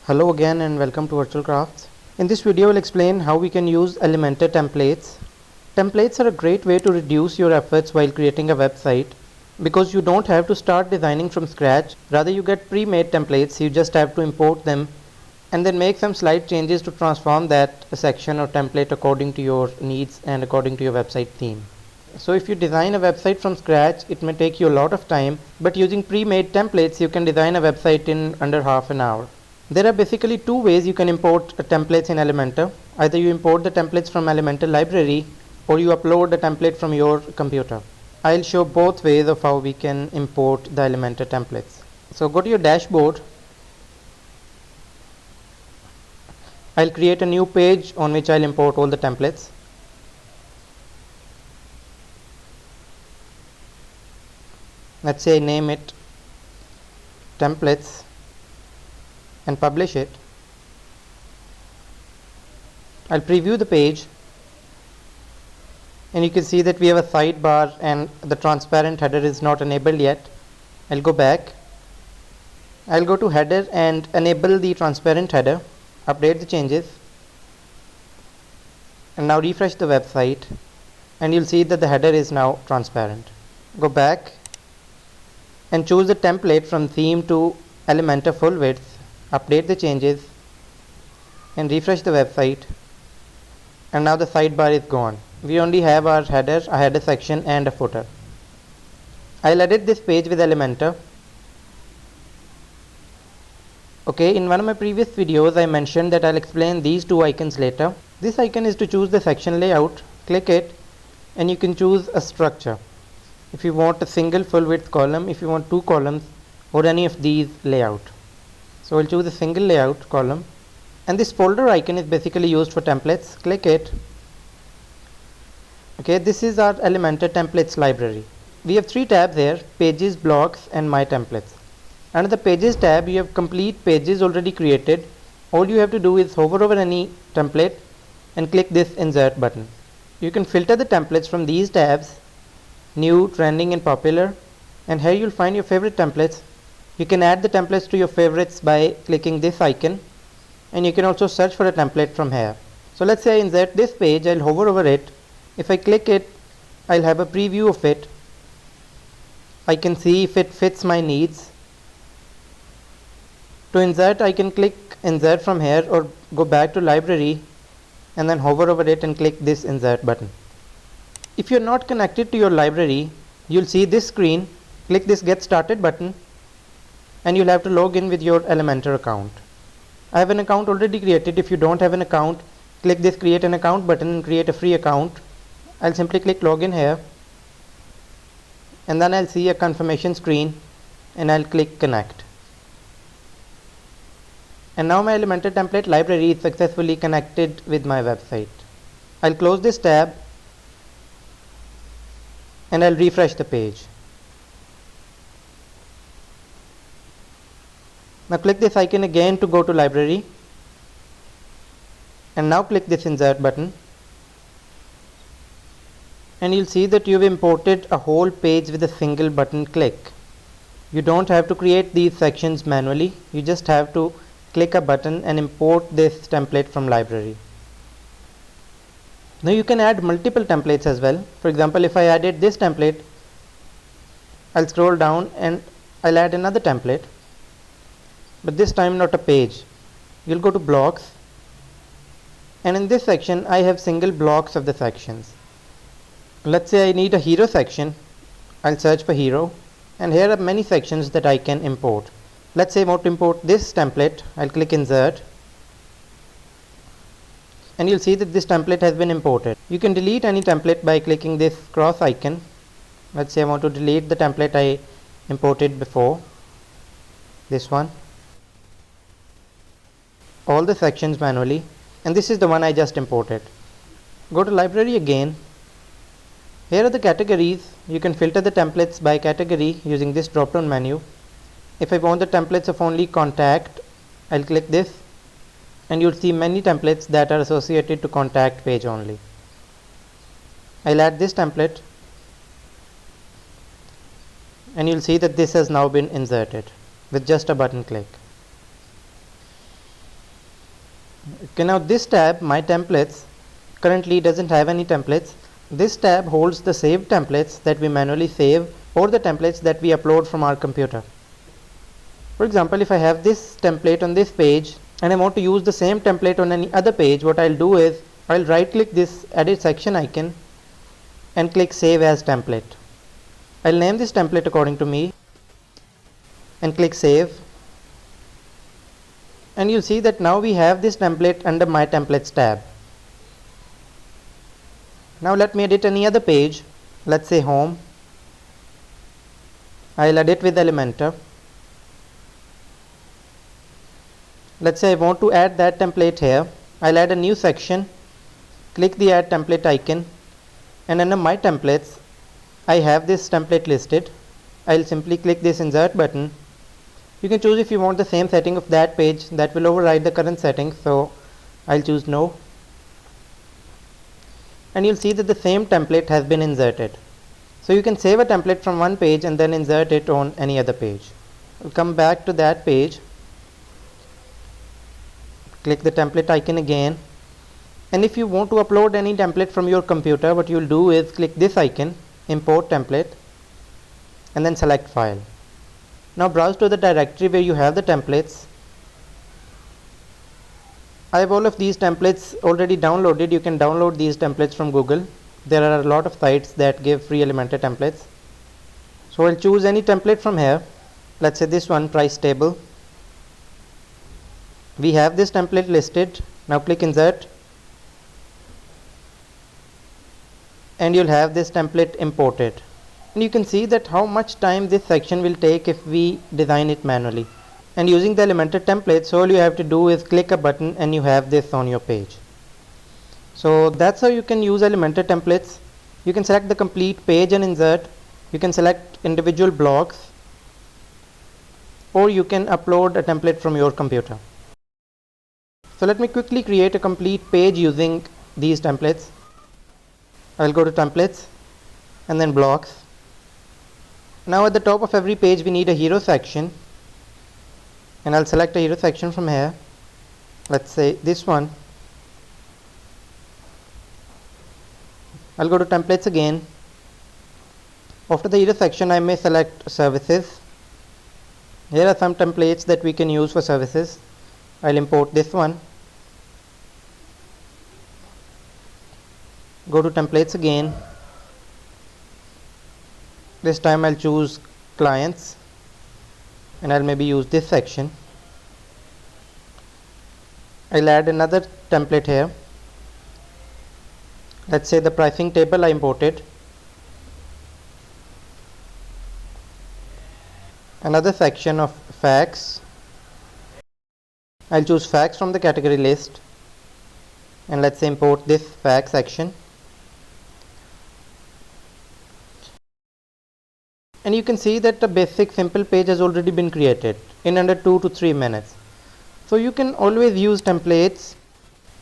Hello again and welcome to Virtual Crafts. In this video I will explain how we can use Elementor templates. Templates are a great way to reduce your efforts while creating a website because you don't have to start designing from scratch. Rather you get pre-made templates, you just have to import them and then make some slight changes to transform that section or template according to your needs and according to your website theme. So if you design a website from scratch, it may take you a lot of time, but using pre-made templates you can design a website in under half an hour. There are basically two ways you can import templates in Elementor. Either you import the templates from Elementor library or you upload the template from your computer. I'll show both ways of how we can import the Elementor templates. So go to your dashboard. I'll create a new page on which I'll import all the templates. Let's say name it templates and publish it. I'll preview the page and you can see that we have a sidebar and the transparent header is not enabled yet. I'll go back. I'll go to header and enable the transparent header, update the changes, and now refresh the website and you'll see that the header is now transparent. Go back and choose the template from theme to Elementor full width, update the changes and refresh the website, and now the sidebar is gone. We only have our header, a header section and a footer. I'll edit this page with Elementor. Okay, in one of my previous videos I mentioned that I'll explain these two icons later. This icon is to choose the section layout. Click it and you can choose a structure. If you want a single full width column, if you want two columns, or any of these layout. So I'll choose a single layout column, and this folder icon is basically used for templates. Click it. Okay, this is our Elementor templates library. We have three tabs here: pages, blocks and my templates. Under the pages tab you have complete pages already created. All you have to do is hover over any template and click this insert button. You can filter the templates from these tabs: new, trending and popular, and here you'll find your favorite templates. You can add the templates to your favorites by clicking this icon, and you can also search for a template from here. So let's say I insert this page. I'll hover over it. If I click it, I'll have a preview of it. I can see if it fits my needs. To insert, I can click insert from here or go back to library and then hover over it and click this insert button. If you're not connected to your library, you'll see this screen. Click this get started button and you'll have to log in with your Elementor account. I have an account already created. If you don't have an account, click this create an account button and create a free account. I'll simply click login here and then I'll see a confirmation screen and I'll click connect. And now my Elementor template library is successfully connected with my website. I'll close this tab and I'll refresh the page. Now click this icon again to go to library and now click this insert button and you'll see that you've imported a whole page with a single button click. You don't have to create these sections manually. You just have to click a button and import this template from library. Now you can add multiple templates as well. For example, if I added this template, I'll scroll down and I'll add another template, but this time not a page. You'll go to blocks and in this section I have single blocks of the sections. Let's say I need a hero section. I'll search for hero and here are many sections that I can import. Let's say I want to import this template. I'll click insert and you'll see that this template has been imported. You can delete any template by clicking this cross icon. Let's say I want to delete the template I imported before, this one, all the sections manually, and this is the one I just imported. Go to library again. Here are the categories. You can filter the templates by category using this drop down menu. If I want the templates of only contact, I'll click this and you'll see many templates that are associated to contact page only. I'll add this template and you'll see that this has now been inserted with just a button click. Okay, now this tab, My Templates, currently doesn't have any templates. This tab holds the saved templates that we manually save or the templates that we upload from our computer. For example, if I have this template on this page and I want to use the same template on any other page, what I'll do is I'll right click this edit section icon and click Save as Template. I'll name this template according to me and click Save. And you'll see that now we have this template under My Templates tab. Now let me edit any other page. Let's say Home. I'll edit with Elementor. Let's say I want to add that template here. I'll add a new section. Click the Add Template icon, and under My Templates I have this template listed. I'll simply click this Insert button. You can choose if you want the same setting of that page. That will override the current setting, so I'll choose No. And you'll see that the same template has been inserted. So you can save a template from one page and then insert it on any other page. We'll come back to that page. Click the template icon again. And if you want to upload any template from your computer, what you'll do is click this icon, Import Template, and then select File. Now browse to the directory where you have the templates. I have all of these templates already downloaded. You can download these templates from Google. There are a lot of sites that give free Elementor templates. So I'll choose any template from here. Let's say this one, Price Table. We have this template listed. Now click Insert, and you'll have this template imported. And you can see that how much time this section will take if we design it manually. And using the Elementor templates, all you have to do is click a button and you have this on your page. So that's how you can use Elementor templates. You can select the complete page and insert. You can select individual blocks, or you can upload a template from your computer. So let me quickly create a complete page using these templates. I'll go to Templates and then Blocks. Now at the top of every page we need a hero section, and I'll select a hero section from here. Let's say this one. I'll go to Templates again. After the hero section I may select Services. Here are some templates that we can use for services. I'll import this one. Go to Templates again. This time I'll choose Clients, and I'll maybe use this section. I'll add another template here. Let's say the pricing table I imported. Another section of facts. I'll choose facts from the category list, and let's say import this facts section. And you can see that the basic simple page has already been created in under 2 to 3 minutes. So you can always use templates,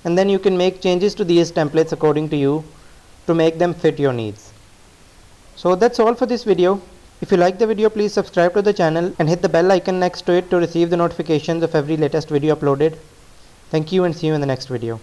and then you can make changes to these templates according to you to make them fit your needs. So that's all for this video. If you like the video, please subscribe to the channel and hit the bell icon next to it to receive the notifications of every latest video uploaded. Thank you, and see you in the next video.